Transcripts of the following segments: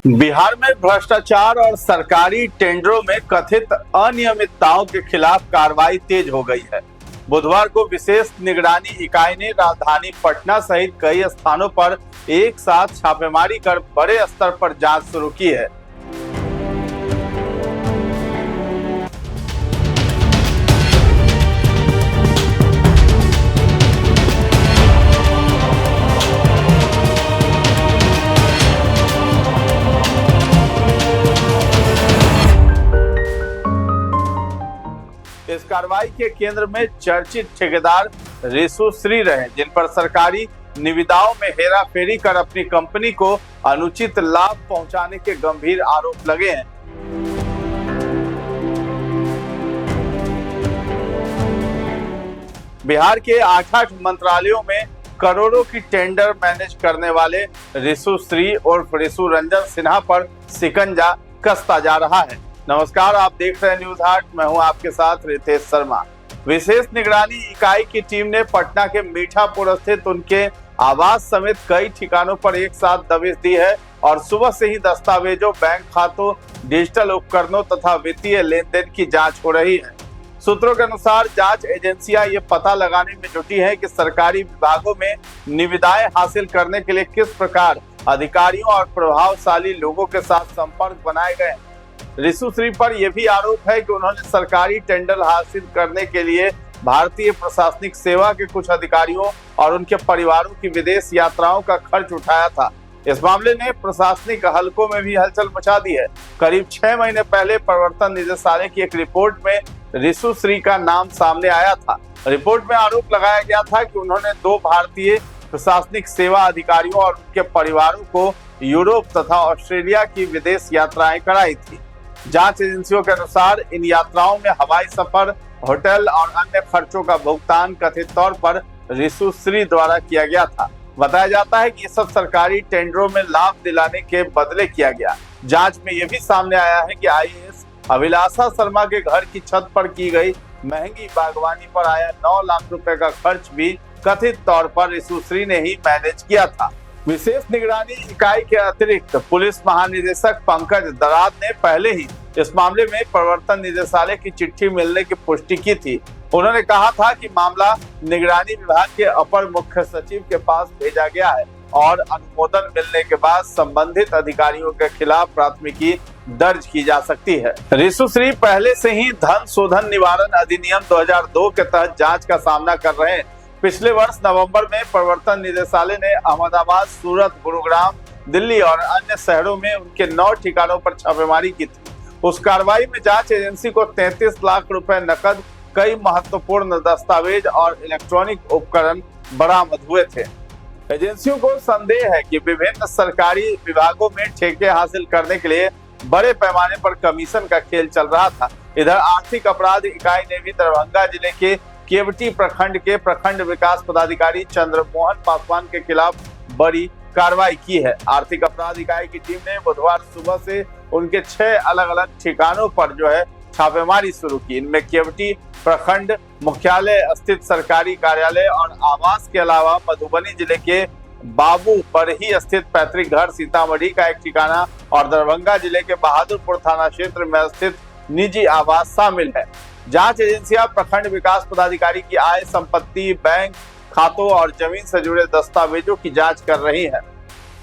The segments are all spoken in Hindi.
बिहार में भ्रष्टाचार और सरकारी टेंडरों में कथित अनियमितताओं के खिलाफ कार्रवाई तेज हो गई है। बुधवार को विशेष निगरानी इकाई ने राजधानी पटना सहित कई स्थानों पर एक साथ छापेमारी कर बड़े स्तर पर जांच शुरू की है। इस कार्रवाई के केंद्र में चर्चित ठेकेदार रिशु श्री रहे, जिन पर सरकारी निविदाओं में हेराफेरी कर अपनी कंपनी को अनुचित लाभ पहुंचाने के गंभीर आरोप लगे हैं। बिहार के 8 मंत्रालयों में करोड़ों की टेंडर मैनेज करने वाले रिशु श्री और रिशु रंजन सिन्हा पर शिकंजा कसता जा रहा है। नमस्कार, आप देख रहे हैं न्यूज हाट। मैं हूं आपके साथ रितेश शर्मा। विशेष निगरानी इकाई की टीम ने पटना के मीठापुर स्थित उनके आवास समेत कई ठिकानों पर एक साथ दबिश दी है और सुबह से ही दस्तावेजों, बैंक खातों, डिजिटल उपकरणों तथा वित्तीय लेन देन की जांच हो रही है। सूत्रों के अनुसार जांच एजेंसियां ये पता लगाने में जुटी है कि सरकारी विभागों में निविदाएं हासिल करने के लिए किस प्रकार अधिकारियों और प्रभावशाली लोगों के साथ संपर्क बनाए गए। रिशु श्री पर यह भी आरोप है कि उन्होंने सरकारी टेंडर हासिल करने के लिए भारतीय प्रशासनिक सेवा के कुछ अधिकारियों और उनके परिवारों की विदेश यात्राओं का खर्च उठाया था। इस मामले ने प्रशासनिक हलकों में भी हलचल मचा दी है। करीब 6 महीने पहले प्रवर्तन निदेशालय की एक रिपोर्ट में रिशु श्री का नाम सामने आया था। रिपोर्ट में आरोप लगाया गया था कि उन्होंने 2 भारतीय प्रशासनिक सेवा अधिकारियों और उनके परिवारों को यूरोप तथा ऑस्ट्रेलिया की विदेश यात्राएं कराई थी। जांच एजेंसियों के अनुसार इन यात्राओं में हवाई सफर, होटल और अन्य खर्चों का भुगतान कथित तौर पर रिशु श्री द्वारा किया गया था। बताया जाता है कि ये सब सरकारी टेंडरों में लाभ दिलाने के बदले किया गया। जांच में यह भी सामने आया है कि आईएएस अभिलाषा शर्मा के घर की छत पर की गई महंगी बागवानी पर आया 9 लाख रुपए का खर्च भी कथित तौर पर रिशु श्री ने ही मैनेज किया था। विशेष निगरानी इकाई के अतिरिक्त पुलिस महानिदेशक पंकज दराद ने पहले ही इस मामले में प्रवर्तन निदेशालय की चिट्ठी मिलने की पुष्टि की थी। उन्होंने कहा था कि मामला निगरानी विभाग के अपर मुख्य सचिव के पास भेजा गया है और अनुमोदन मिलने के बाद संबंधित अधिकारियों के खिलाफ प्राथमिकी दर्ज की जा सकती है। रिशु श्री पहले से ही धन शोधन निवारण अधिनियम 2002 के तहत जांच का सामना कर रहे हैं। पिछले वर्ष नवंबर में प्रवर्तन निदेशालय ने अहमदाबाद, सूरत, गुरुग्राम, दिल्ली और अन्य शहरों में उनके 9 ठिकानों पर छापेमारी की थी। उस कार्रवाई में जांच एजेंसी को 33 लाख रुपए नकद, कई महत्वपूर्ण दस्तावेज और इलेक्ट्रॉनिक उपकरण बरामद हुए थे। एजेंसियों को संदेह है कि विभिन्न सरकारी विभागों में ठेके हासिल करने के लिए बड़े पैमाने पर कमीशन का खेल चल रहा था। इधर आर्थिक अपराध इकाई ने भी दरभंगा जिले के केवटी प्रखंड के प्रखंड विकास पदाधिकारी चंद्रमोहन पासवान के खिलाफ बड़ी कार्रवाई की है। आर्थिक अपराध इकाई की टीम ने बुधवार सुबह से उनके 6 अलग अलग ठिकानों पर छापेमारी शुरू की। इनमें केवटी प्रखंड मुख्यालय स्थित सरकारी कार्यालय और आवास के अलावा मधुबनी जिले के बाबू बरही स्थित पैतृक घर, सीतामढ़ी का एक ठिकाना और दरभंगा जिले के बहादुरपुर थाना क्षेत्र में स्थित निजी आवास शामिल है। जांच एजेंसियां प्रखंड विकास पदाधिकारी की आय, संपत्ति, बैंक खातों और जमीन से जुड़े दस्तावेजों की जांच कर रही है।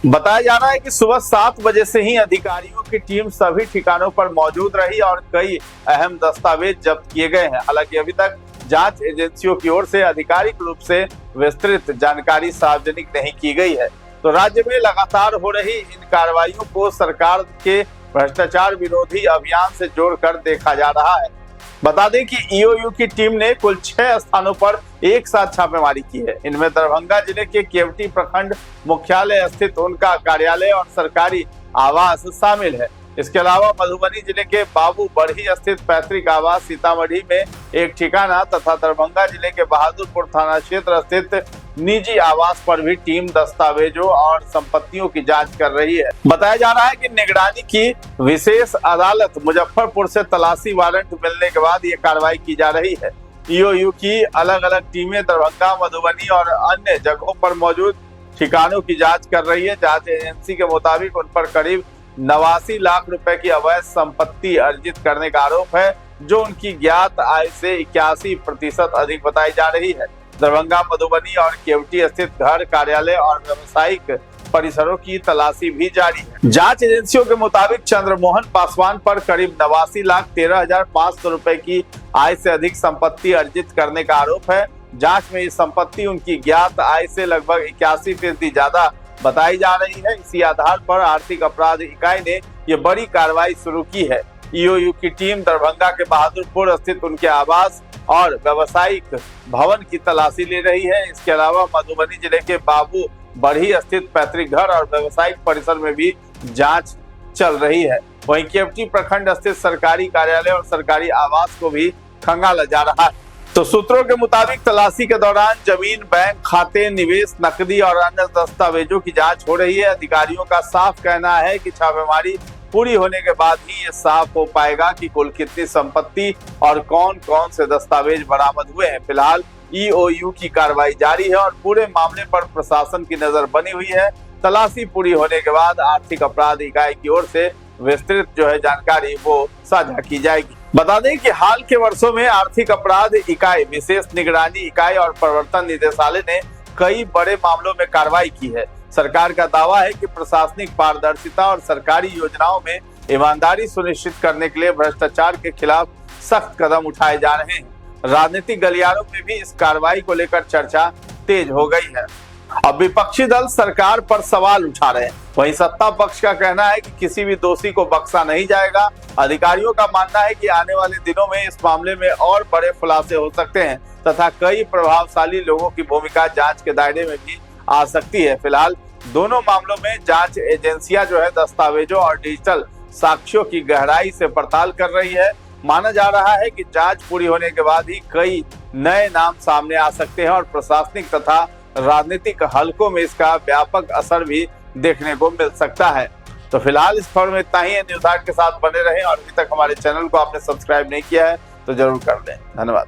बताया जा रहा है कि सुबह 7 बजे से ही अधिकारियों की टीम सभी ठिकानों पर मौजूद रही और कई अहम दस्तावेज जब्त किए गए हैं। हालांकि अभी तक जांच एजेंसियों की ओर से आधिकारिक रूप से विस्तृत जानकारी सार्वजनिक नहीं की गई है। तो राज्य में लगातार हो रही इन कार्रवाइयों को सरकार के भ्रष्टाचार विरोधी अभियान से जोड़कर देखा जा रहा है। बता दें कि ईओयू की टीम ने कुल 6 स्थानों पर एक साथ छापेमारी की है। इनमें दरभंगा जिले के केवटी प्रखंड मुख्यालय स्थित उनका कार्यालय और सरकारी आवास शामिल है। इसके अलावा मधुबनी जिले के बाबू बरही स्थित पैतृक आवास, सीतामढ़ी में एक ठिकाना तथा दरभंगा जिले के बहादुरपुर थाना क्षेत्र स्थित निजी आवास पर भी टीम दस्तावेजों और संपत्तियों की जांच कर रही है। बताया जा रहा है कि निगरानी की विशेष अदालत मुजफ्फरपुर से तलाशी वारंट मिलने के बाद ये कार्रवाई की जा रही है। ईओयू की अलग अलग टीमें दरभंगा, मधुबनी और अन्य जगहों पर मौजूद ठिकानों की जांच कर रही है। जांच एजेंसी के मुताबिक उन पर करीब 89 लाख रुपए की अवैध संपत्ति अर्जित करने का आरोप है, जो उनकी ज्ञात आय से 81% अधिक बताई जा रही है। दरभंगा, मधुबनी और केवटी स्थित घर, कार्यालय और व्यावसायिक परिसरों की तलाशी भी जारी है। जांच एजेंसियों के मुताबिक चंद्रमोहन पासवान पर करीब 89,13,500 रुपए की आय से अधिक संपत्ति अर्जित करने का आरोप है। जांच में ये संपत्ति उनकी ज्ञात आय से लगभग 81% ज्यादा बताई जा रही है। इसी आधार पर आर्थिक अपराध इकाई ने ये बड़ी कार्रवाई शुरू की है। ईओयू की टीम दरभंगा के बहादुरपुर स्थित उनके आवास और व्यावसायिक भवन की तलाशी ले रही है। इसके अलावा मधुबनी जिले के बाबू बढ़ी स्थित पैतृक घर और व्यावसायिक परिसर में भी जांच चल रही है। वहीं केवटी प्रखंड स्थित सरकारी कार्यालय और सरकारी आवास को भी खंगाला जा रहा है। तो सूत्रों के मुताबिक तलाशी के दौरान जमीन, बैंक खाते, निवेश, नकदी और अन्य दस्तावेजों की जांच हो रही है। अधिकारियों का साफ कहना है कि छापेमारी पूरी होने के बाद ही ये साफ हो पाएगा कि कुल कितनी संपत्ति और कौन कौन से दस्तावेज बरामद हुए हैं। फिलहाल ईओयू की कार्रवाई जारी है और पूरे मामले पर प्रशासन की नजर बनी हुई है। तलाशी पूरी होने के बाद आर्थिक अपराध इकाई की ओर से विस्तृत जानकारी वो साझा की जाएगी। बता दें कि हाल के वर्षों में आर्थिक अपराध इकाई, विशेष निगरानी इकाई और प्रवर्तन निदेशालय ने कई बड़े मामलों में कार्रवाई की है। सरकार का दावा है कि प्रशासनिक पारदर्शिता और सरकारी योजनाओं में ईमानदारी सुनिश्चित करने के लिए भ्रष्टाचार के खिलाफ सख्त कदम उठाए जा रहे हैं। राजनीतिक गलियारों में भी इस कार्रवाई को लेकर चर्चा तेज हो गई है। अब विपक्षी दल सरकार पर सवाल उठा रहे हैं। वहीं सत्ता पक्ष का कहना है कि किसी भी दोषी को बख्शा नहीं जाएगा। अधिकारियों का मानना है कि आने वाले दिनों में इस मामले में और बड़े खुलासे हो सकते हैं तथा कई प्रभावशाली लोगों की भूमिका जांच के दायरे में भी आ सकती है। फिलहाल दोनों मामलों में जांच एजेंसियां दस्तावेजों और डिजिटल साक्ष्यों की गहराई से पड़ताल कर रही है। माना जा रहा है कि जांच पूरी होने के बाद ही कई नए नाम सामने आ सकते हैं और प्रशासनिक तथा राजनीतिक हलकों में इसका व्यापक असर भी देखने को मिल सकता है। तो फिलहाल इस खबर में इतना ही है। न्यूज़ 8 के साथ बने रहें और अभी तक हमारे चैनल को आपने सब्सक्राइब नहीं किया है तो जरूर कर लें। धन्यवाद।